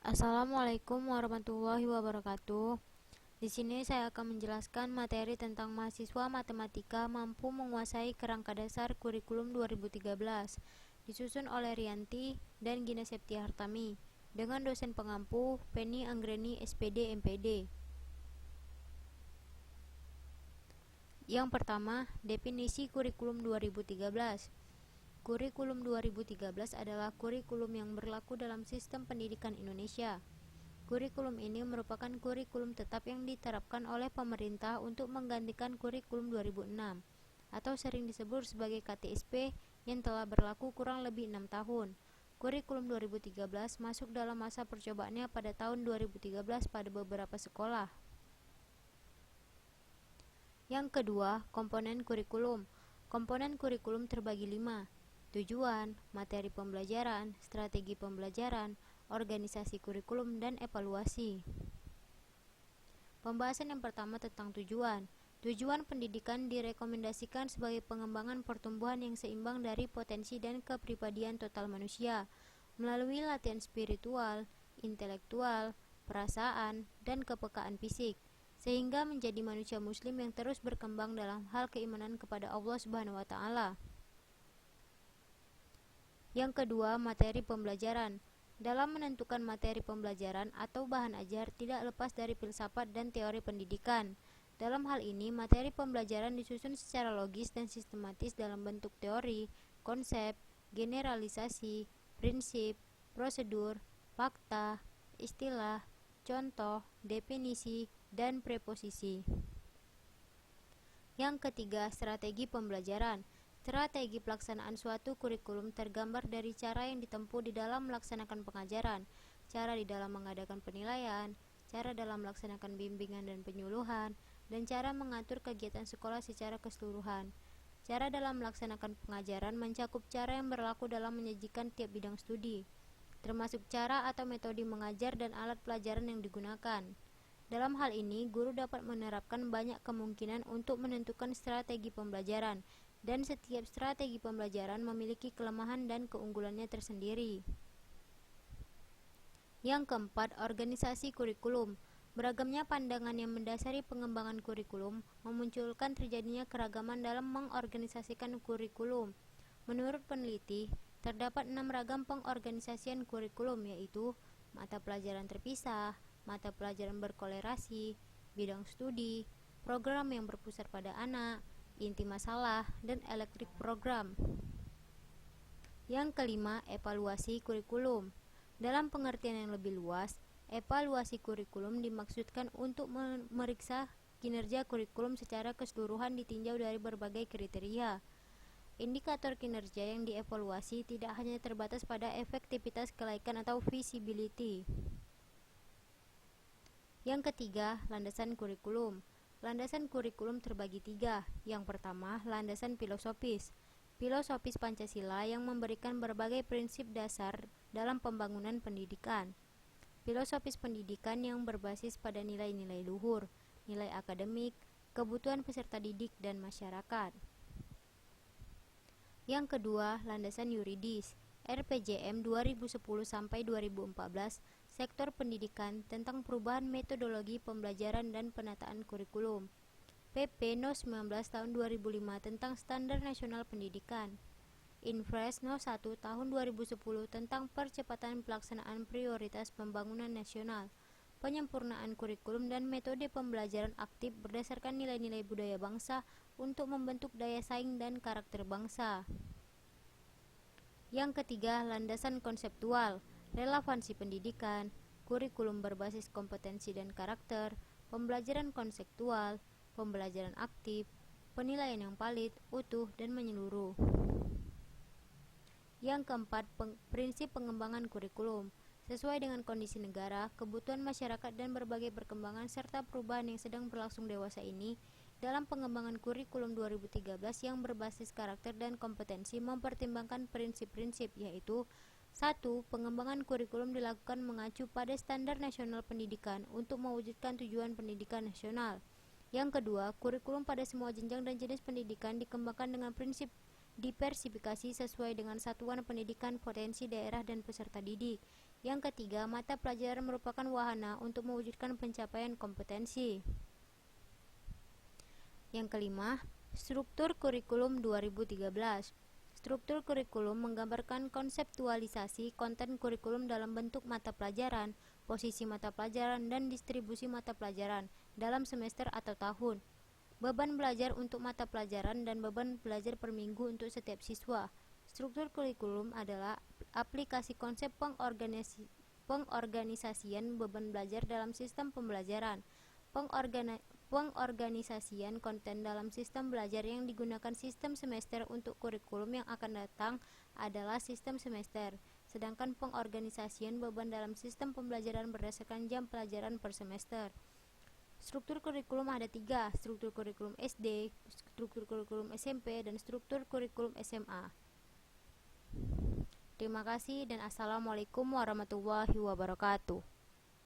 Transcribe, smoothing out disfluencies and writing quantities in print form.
Assalamualaikum warahmatullahi wabarakatuh. Di sini saya akan menjelaskan materi tentang mahasiswa matematika mampu menguasai kerangka dasar kurikulum 2013, disusun oleh Rianti dan Gina Septia Hartami, dengan dosen pengampu Penny Anggreni SPD MPD. Yang pertama, definisi kurikulum 2013. Kurikulum 2013 adalah kurikulum yang berlaku dalam sistem pendidikan Indonesia. Kurikulum ini merupakan kurikulum tetap yang diterapkan oleh pemerintah untuk menggantikan kurikulum 2006 atau sering disebut sebagai KTSP yang telah berlaku kurang lebih 6 tahun. Kurikulum 2013 masuk dalam masa percobaannya pada tahun 2013 pada beberapa sekolah. Yang kedua, komponen kurikulum. Komponen kurikulum terbagi 5: tujuan, materi pembelajaran, strategi pembelajaran, organisasi kurikulum, dan evaluasi. Pembahasan yang pertama tentang tujuan. Tujuan pendidikan direkomendasikan sebagai pengembangan pertumbuhan yang seimbang dari potensi dan kepribadian total manusia melalui latihan spiritual, intelektual, perasaan, dan kepekaan fisik, sehingga menjadi manusia muslim yang terus berkembang dalam hal keimanan kepada Allah Subhanahu wa taala. Yang kedua, materi pembelajaran. Dalam menentukan materi pembelajaran atau bahan ajar tidak lepas dari filsafat dan teori pendidikan. Dalam hal ini, materi pembelajaran disusun secara logis dan sistematis dalam bentuk teori, konsep, generalisasi, prinsip, prosedur, fakta, istilah, contoh, definisi, dan preposisi. Yang ketiga, strategi pembelajaran. Strategi pelaksanaan suatu kurikulum tergambar dari cara yang ditempuh di dalam melaksanakan pengajaran, cara di dalam mengadakan penilaian, cara dalam melaksanakan bimbingan dan penyuluhan, dan cara mengatur kegiatan sekolah secara keseluruhan. Cara dalam melaksanakan pengajaran mencakup cara yang berlaku dalam menyajikan tiap bidang studi, termasuk cara atau metode mengajar dan alat pelajaran yang digunakan. Dalam hal ini, guru dapat menerapkan banyak kemungkinan untuk menentukan strategi pembelajaran, dan setiap strategi pembelajaran memiliki kelemahan dan keunggulannya tersendiri. Yang keempat, organisasi kurikulum. Beragamnya pandangan yang mendasari pengembangan kurikulum memunculkan terjadinya keragaman dalam mengorganisasikan kurikulum. Menurut peneliti, terdapat 6 ragam pengorganisasian kurikulum, yaitu mata pelajaran terpisah, mata pelajaran berkolerasi, bidang studi, program yang berpusat pada anak, inti masalah, dan elektrik program. Yang kelima, evaluasi kurikulum. Dalam pengertian yang lebih luas, evaluasi kurikulum dimaksudkan untuk memeriksa kinerja kurikulum secara keseluruhan ditinjau dari berbagai kriteria. Indikator kinerja yang dievaluasi tidak hanya terbatas pada efektivitas, kelaikan, atau visibility. Yang ketiga, landasan kurikulum. Landasan kurikulum terbagi 3. Yang pertama, landasan filosofis. Filosofis Pancasila yang memberikan berbagai prinsip dasar dalam pembangunan pendidikan. Filosofis pendidikan yang berbasis pada nilai-nilai luhur, nilai akademik, kebutuhan peserta didik dan masyarakat. Yang kedua, landasan yuridis. RPJM 2010-2014 Sektor Pendidikan tentang perubahan metodologi pembelajaran dan penataan kurikulum. PP No. 19 Tahun 2005 tentang Standar Nasional Pendidikan. Inpres No. 1 Tahun 2010 tentang percepatan pelaksanaan prioritas pembangunan nasional, penyempurnaan kurikulum dan metode pembelajaran aktif berdasarkan nilai-nilai budaya bangsa untuk membentuk daya saing dan karakter bangsa. Yang ketiga, landasan konseptual. Relevansi pendidikan, kurikulum berbasis kompetensi dan karakter, pembelajaran konseptual, pembelajaran aktif, penilaian yang valid, utuh, dan menyeluruh. Yang keempat, prinsip pengembangan kurikulum. Sesuai dengan kondisi negara, kebutuhan masyarakat, dan berbagai perkembangan serta perubahan yang sedang berlangsung dewasa ini, dalam pengembangan kurikulum 2013 yang berbasis karakter dan kompetensi mempertimbangkan prinsip-prinsip, yaitu 1. Pengembangan kurikulum dilakukan mengacu pada standar nasional pendidikan untuk mewujudkan tujuan pendidikan nasional. Yang kedua, kurikulum pada semua jenjang dan jenis pendidikan dikembangkan dengan prinsip diversifikasi sesuai dengan satuan pendidikan, potensi daerah, dan peserta didik. Yang ketiga, mata pelajaran merupakan wahana untuk mewujudkan pencapaian kompetensi. Yang kelima, struktur kurikulum 2013. Struktur kurikulum menggambarkan konseptualisasi konten kurikulum dalam bentuk mata pelajaran, posisi mata pelajaran, dan distribusi mata pelajaran dalam semester atau tahun. Beban belajar untuk mata pelajaran dan beban belajar per minggu untuk setiap siswa. Struktur kurikulum adalah aplikasi konsep pengorganisasian beban belajar dalam sistem pembelajaran, pengorganisasian konten dalam sistem belajar yang digunakan sistem semester untuk kurikulum yang akan datang adalah sistem semester, sedangkan pengorganisasian beban dalam sistem pembelajaran berdasarkan jam pelajaran per semester. Struktur kurikulum ada 3, struktur kurikulum SD, struktur kurikulum SMP, dan struktur kurikulum SMA. Terima kasih dan Assalamualaikum warahmatullahi wabarakatuh.